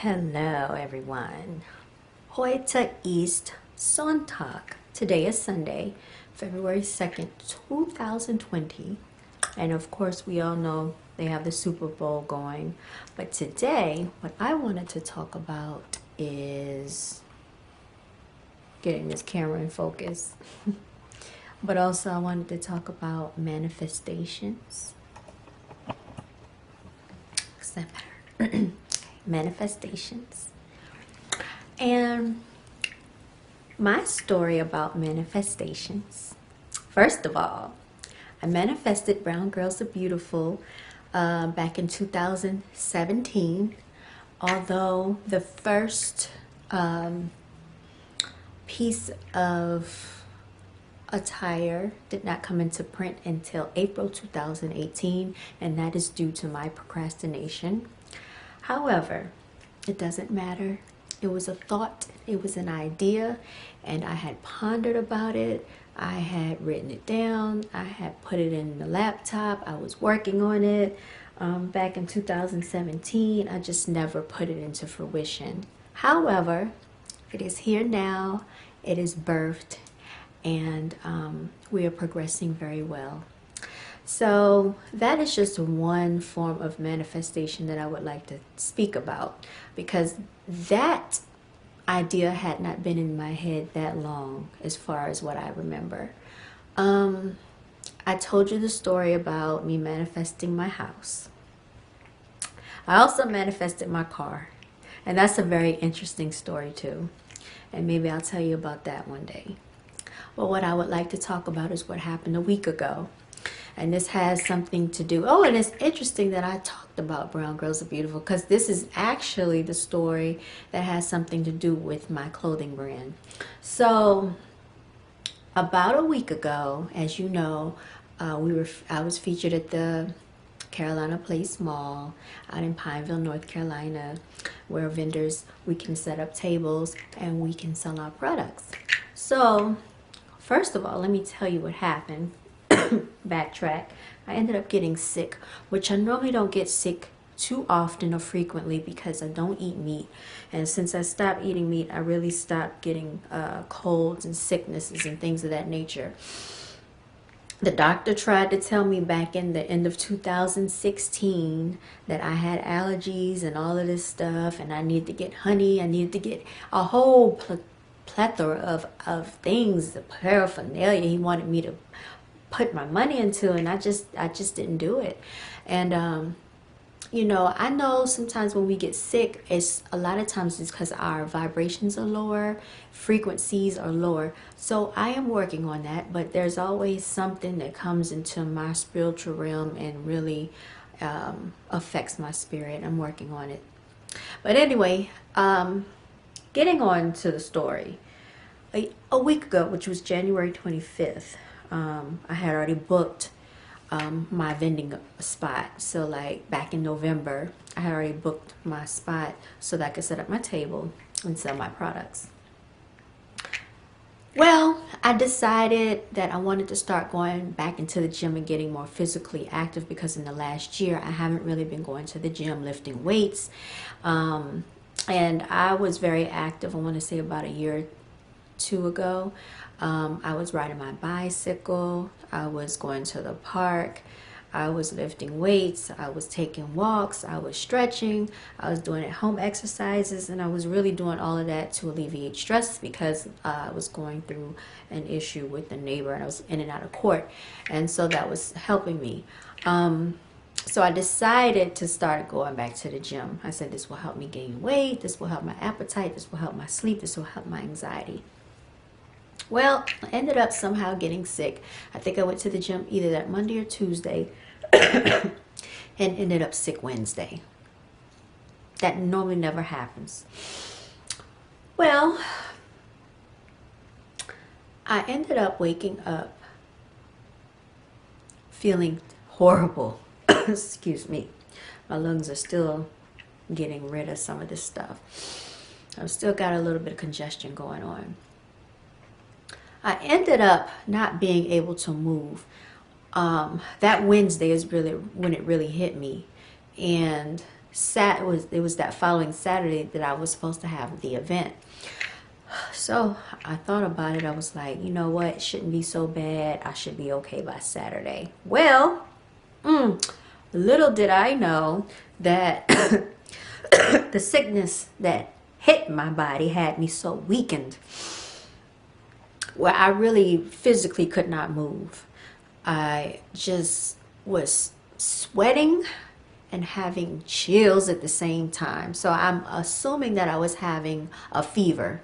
Hello everyone. Heute ist Sonntag. Today is Sunday, February 2nd, 2020. And of course we all know they have the Super Bowl going. But today, what I wanted to talk about is getting this camera in focus. But also I wanted to talk about manifestations. Is that better? Manifestations. And my story about manifestations. First of all, I manifested Brown Girls Are Beautiful back in 2017. Although the first piece of attire did not come into print until April 2018, and that is due to my procrastination. However, it doesn't matter. It was a thought, it was an idea, and I had pondered about it. I had written it down. I had put it in the laptop. I was working on it back in 2017. I just never put it into fruition. However, it is here now. It is birthed, and we are progressing very well. So that is just one form of manifestation that I would like to speak about, because that idea had not been in my head that long as far as what I remember. I told you the story about me manifesting my house. I also manifested my car, and that's a very interesting story too, and maybe I'll tell you about that one day. But what I would like to talk about is what happened a week ago. And this has something to do, and it's interesting that I talked about Brown Girls Are Beautiful, because this is actually the story that has something to do with my clothing brand. So about a week ago, as you know, I was featured at the Carolina Place Mall out in Pineville, North Carolina, where we can set up tables and we can sell our products. So first of all, let me tell you what happened. Backtrack. I ended up getting sick, which I normally don't get sick too often or frequently because I don't eat meat. And since I stopped eating meat, I really stopped getting colds and sicknesses and things of that nature. The doctor tried to tell me back in the end of 2016 that I had allergies and all of this stuff, and I needed to get honey. I needed to get a whole plethora of things, the paraphernalia he wanted me to put my money into, and I just didn't do it. And you know, I know sometimes when we get sick, it's a lot of times it's because our vibrations are lower, frequencies are lower. So I am working on that, but there's always something that comes into my spiritual realm and really affects my spirit. I'm working on it. But anyway, getting on to the story. A week ago, which was January 25th, I had already booked my vending spot. So like back in November, I had already booked my spot so that I could set up my table and sell my products. Well, I decided that I wanted to start going back into the gym and getting more physically active, because in the last year I haven't really been going to the gym lifting weights. And I was very active, I want to say about a year or two ago. I was riding my bicycle, I was going to the park, I was lifting weights, I was taking walks, I was stretching, I was doing at-home exercises, and I was really doing all of that to alleviate stress, because I was going through an issue with the neighbor and I was in and out of court, and so that was helping me. So I decided to start going back to the gym. I said, this will help me gain weight, this will help my appetite, this will help my sleep, this will help my anxiety. Well, I ended up somehow getting sick. I think I went to the gym either that Monday or Tuesday and ended up sick Wednesday. That normally never happens. Well, I ended up waking up feeling horrible. Excuse me. My lungs are still getting rid of some of this stuff. I've still got a little bit of congestion going on. I ended up not being able to move. That Wednesday is really when it really hit me. And it was that following Saturday that I was supposed to have the event. So I thought about it. I was like, you know what? It shouldn't be so bad. I should be okay by Saturday. Well, little did I know that the sickness that hit my body had me so weakened where I really physically could not move. I just was sweating and having chills at the same time. So I'm assuming that I was having a fever.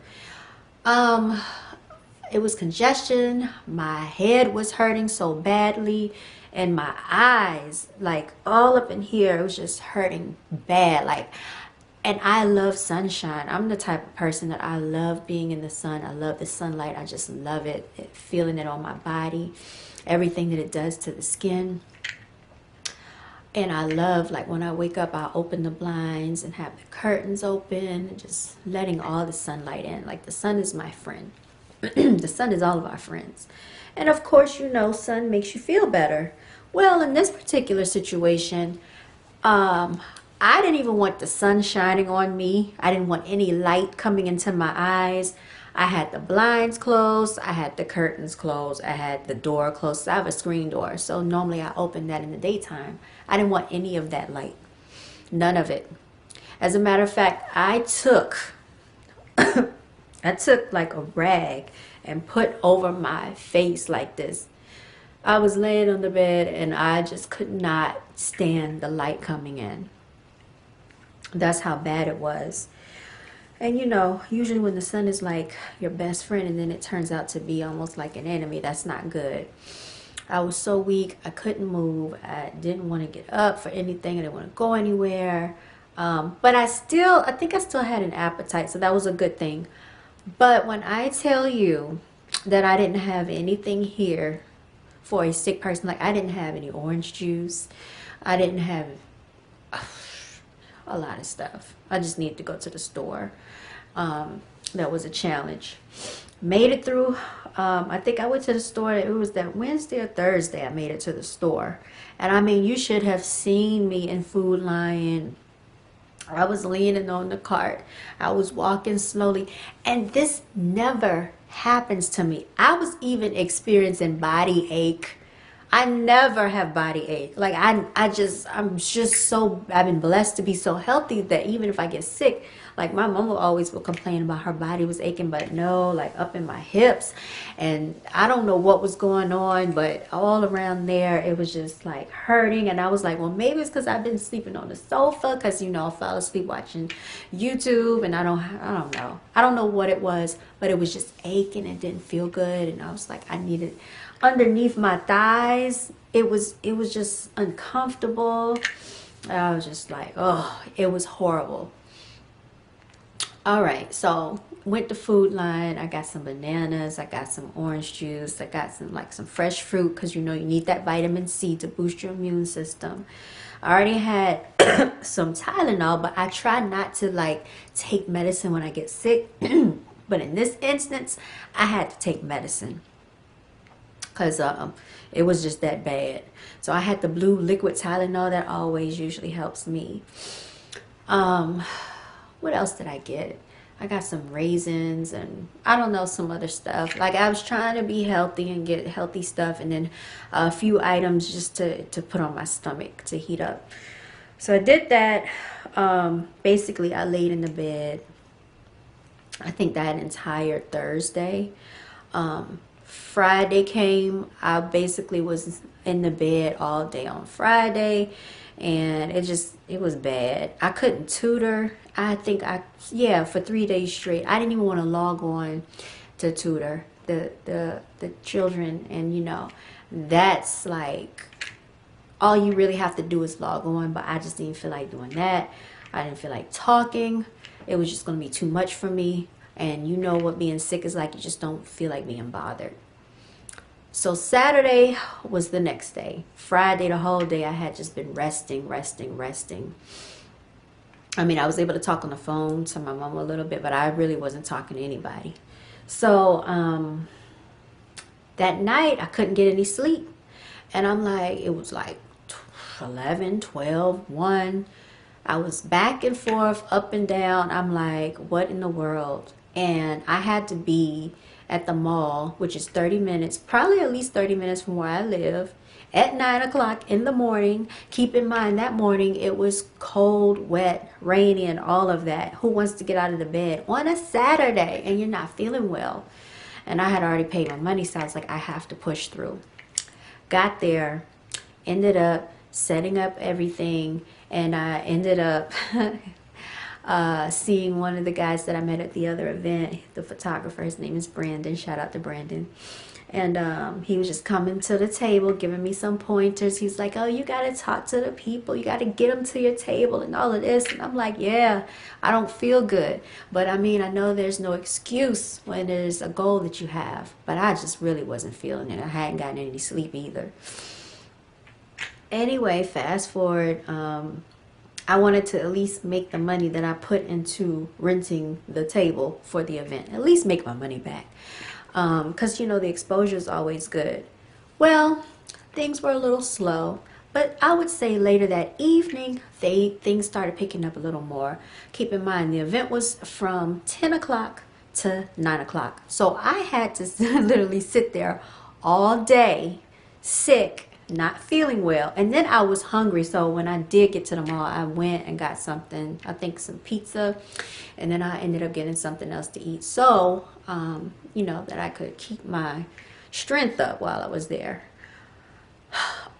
It was congestion. My head was hurting so badly, and my eyes, like all up in here, it was just hurting bad. Like, and I love sunshine. I'm the type of person that I love being in the sun. I love the sunlight. I just love it, feeling it on my body, everything that it does to the skin. And I love, like, when I wake up, I open the blinds and have the curtains open and just letting all the sunlight in. Like, the sun is my friend. The sun is all of our friends. And of course, you know, sun makes you feel better. Well, in this particular situation, I didn't even want the sun shining on me. I didn't want any light coming into my eyes. I had the blinds closed. I had the curtains closed. I had the door closed. I have a screen door, so normally I open that in the daytime. I didn't want any of that light. None of it. As a matter of fact, I took like a rag and put over my face like this. I was laying on the bed and I just could not stand the light coming in. That's how bad it was. And you know, usually when the sun is like your best friend and then it turns out to be almost like an enemy, that's not good. I was so weak, I couldn't move. I didn't want to get up for anything. I didn't want to go anywhere. But I think I still had an appetite, so that was a good thing. But when I tell you that I didn't have anything here for a sick person, like I didn't have any orange juice, I didn't have a lot of stuff. I just needed to go to the store. That was a challenge. Made it through. I think I went to the store. It was that Wednesday or Thursday I made it to the store. And I mean, you should have seen me in Food Lion. I was leaning on the cart. I was walking slowly. And this never happens to me. I was even experiencing body ache. I never have body ache. Like I've been blessed to be so healthy that even if I get sick, like my mama always would complain about her body was aching, but no, like up in my hips. And I don't know what was going on, but all around there, it was just like hurting. And I was like, well, maybe it's because I've been sleeping on the sofa because, you know, I fell asleep watching YouTube and I don't know. I don't know what it was, but it was just aching and didn't feel good. And I was like, I needed underneath my thighs. It was just uncomfortable. I was just like, oh, it was horrible. All right, so went to Food Line. I got some bananas. I got some orange juice. I got some fresh fruit because you know you need that vitamin C to boost your immune system. I already had some Tylenol, but I try not to like take medicine when I get sick. But in this instance, I had to take medicine because it was just that bad. So I had the blue liquid Tylenol that always usually helps me. What else did I get? I got some raisins and I don't know, some other stuff. Like I was trying to be healthy and get healthy stuff, and then a few items just to put on my stomach to heat up. So I did that. Basically, I laid in the bed, I think that entire Thursday. Friday came. I basically was in the bed all day on Friday. And it was bad. I couldn't tutor. For 3 days straight. I didn't even want to log on to tutor the children. And you know, that's like, all you really have to do is log on. But I just didn't feel like doing that. I didn't feel like talking. It was just going to be too much for me. And you know what being sick is like. You just don't feel like being bothered. So Saturday was the next day. Friday, the whole day, I had just been resting. I mean, I was able to talk on the phone to my mom a little bit, but I really wasn't talking to anybody. So that night, I couldn't get any sleep. And I'm like, it was like 11, 12, 1. I was back and forth, up and down. I'm like, what in the world? And I had to be at the mall, which is 30 minutes, probably at least 30 minutes from where I live, at 9 o'clock in the morning. Keep in mind that morning it was cold, wet, rainy, and all of that. Who wants to get out of the bed on a Saturday and you're not feeling well? And I had already paid my money, so I was like, I have to push through. Got there, ended up setting up everything, and I ended up seeing one of the guys that I met at the other event, the photographer. His name is Brandon. Shout out to Brandon. And he was just coming to the table, giving me some pointers. He's like, oh, you got to talk to the people. You got to get them to your table and all of this. And I'm like, yeah, I don't feel good. But I mean, I know there's no excuse when there's a goal that you have. But I just really wasn't feeling it. I hadn't gotten any sleep either. Anyway, fast forward. I wanted to at least make the money that I put into renting the table for the event. At least make my money back. Because, you know, the exposure is always good. Well, things were a little slow. But I would say later that evening, things started picking up a little more. Keep in mind, the event was from 10 o'clock to 9 o'clock. So I had to literally sit there all day, sick, not feeling well, and then I was hungry. So when I did get to the mall, I went and got something, I think some pizza, and then I ended up getting something else to eat, so you know, that I could keep my strength up while I was there.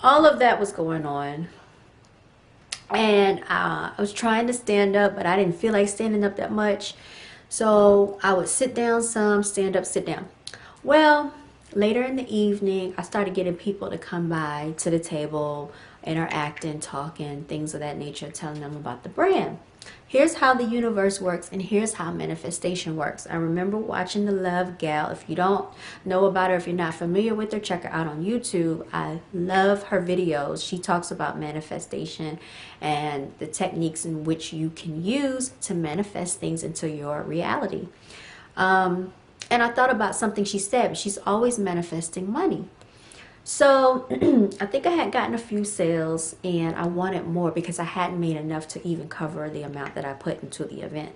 All of that was going on, and I was trying to stand up, but I didn't feel like standing up that much, so I would sit down some, stand up, sit down. Well, later in the evening, I started getting people to come by to the table, interacting, talking, things of that nature, telling them about the brand. Here's how the universe works, and here's how manifestation works. I remember watching the Love Gal. If you don't know about her, if you're not familiar with her, check her out on YouTube. I love her videos. She talks about manifestation and the techniques in which you can use to manifest things into your reality. And I thought about something she said. She's always manifesting money. So I think I had gotten a few sales, and I wanted more because I hadn't made enough to even cover the amount that I put into the event.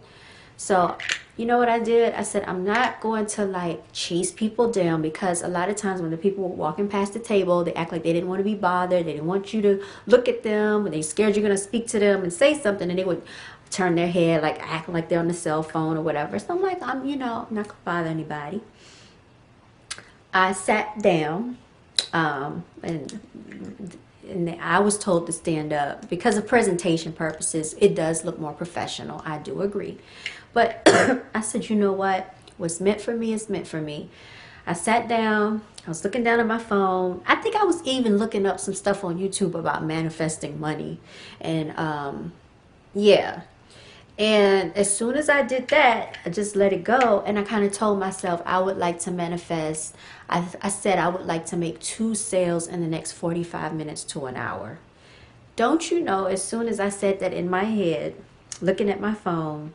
So you know what I did? I said, I'm not going to like chase people down, because a lot of times when the people were walking past the table, they act like they didn't want to be bothered. They didn't want you to look at them, and they scared you're going to speak to them and say something, and they would turn their head, like acting like they're on the cell phone or whatever. So I'm like, I'm not gonna bother anybody. I sat down, and I was told to stand up because of presentation purposes. It does look more professional, I do agree, but I said, you know what, what's meant for me is meant for me. I sat down, I was looking down at my phone. I think I was even looking up some stuff on YouTube about manifesting money, and yeah. And as soon as I did that, I just let it go. And I kind of told myself I would like to manifest. I said I would like to make 2 sales in the next 45 minutes to an hour. Don't you know, as soon as I said that in my head, looking at my phone,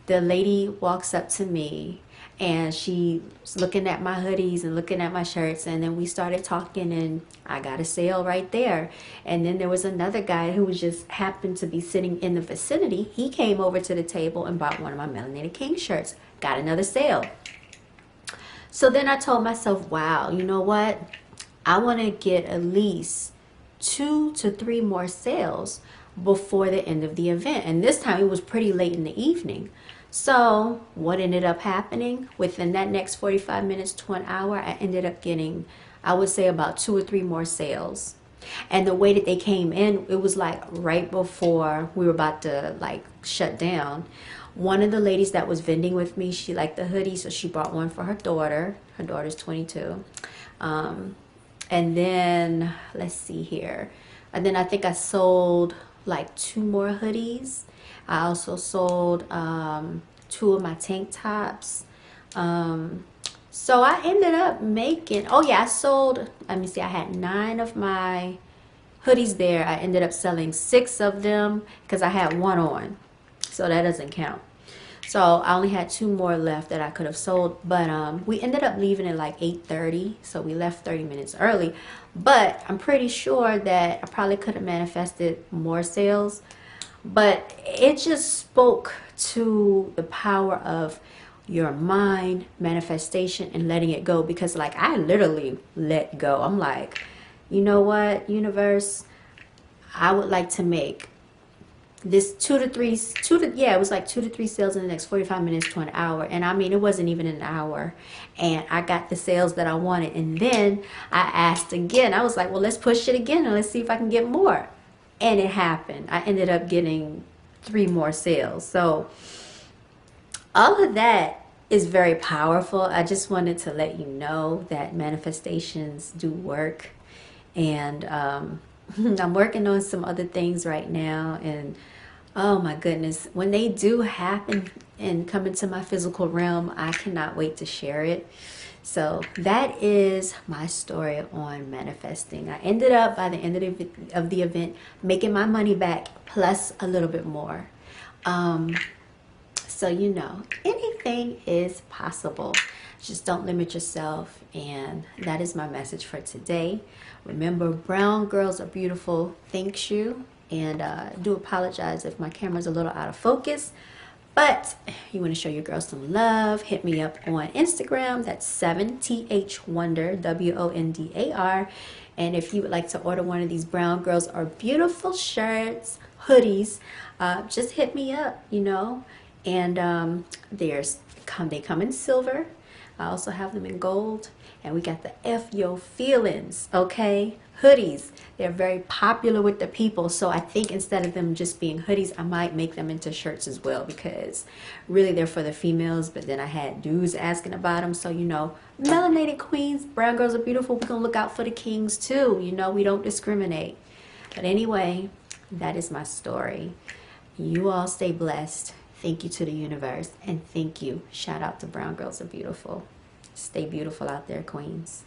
the lady walks up to me, and she was looking at my hoodies and looking at my shirts, and then we started talking, and I got a sale right there. And then there was another guy who was just happened to be sitting in the vicinity. He came over to the table and bought one of my Melanated King shirts, got another sale. So then I told myself, wow, you know what, I want to get at least 2 to 3 more sales before the end of the event. And this time it was pretty late in the evening. So what ended up happening, within that next 45 minutes to an hour, I ended up getting, I would say, about 2 or 3 more sales. And the way that they came in, it was like right before we were about to like shut down. One of the ladies that was vending with me, she liked the hoodie, so she bought one for her daughter. Her daughter's 22. And then let's see here, and then I think I sold like 2 more hoodies. I also sold 2 of my tank tops. So I ended up making, oh yeah, I sold, let me see, I had 9 of my hoodies there. I ended up selling 6 of them because I had 1 on, so that doesn't count. So I only had 2 more left that I could have sold, but we ended up leaving at like 8:30, so we left 30 minutes early. But I'm pretty sure that I probably could have manifested more sales, but it just spoke to the power of your mind, manifestation, and letting it go. Because like I literally let go. I'm like, you know what, universe, I would like to make this yeah, it was like 2 to 3 sales in the next 45 minutes to an hour. And I mean, it wasn't even an hour, and I got the sales that I wanted. And then I asked again. I was like, well, let's push it again and let's see if I can get more. And it happened. I ended up getting 3 more sales. So all of that is very powerful. I just wanted to let you know that manifestations do work. And I'm working on some other things right now, and oh my goodness, when they do happen and come into my physical realm, I cannot wait to share it. So that is my story on manifesting. I ended up by the end of the event making my money back plus a little bit more. So you know, anything is possible. Just don't limit yourself. And that is my message for today. Remember, brown girls are beautiful. Thanks you. And do apologize if my camera's a little out of focus. But you want to show your girls some love, hit me up on Instagram. That's 7THWonder, WONDAR. And if you would like to order one of these Brown Girls Are Beautiful shirts, hoodies, just hit me up, you know. And they come in silver. I also have them in gold. And we got the F Yo Feelings, okay? Hoodies. They're very popular with the people. So I think instead of them just being hoodies, I might make them into shirts as well, because really they're for the females. But then I had dudes asking about them. So, you know, melanated queens, brown girls are beautiful. We're going to look out for the kings too. You know, we don't discriminate. But anyway, that is my story. You all stay blessed. Thank you to the universe. And thank you. Shout out to Brown Girls Are Beautiful. Stay beautiful out there, queens.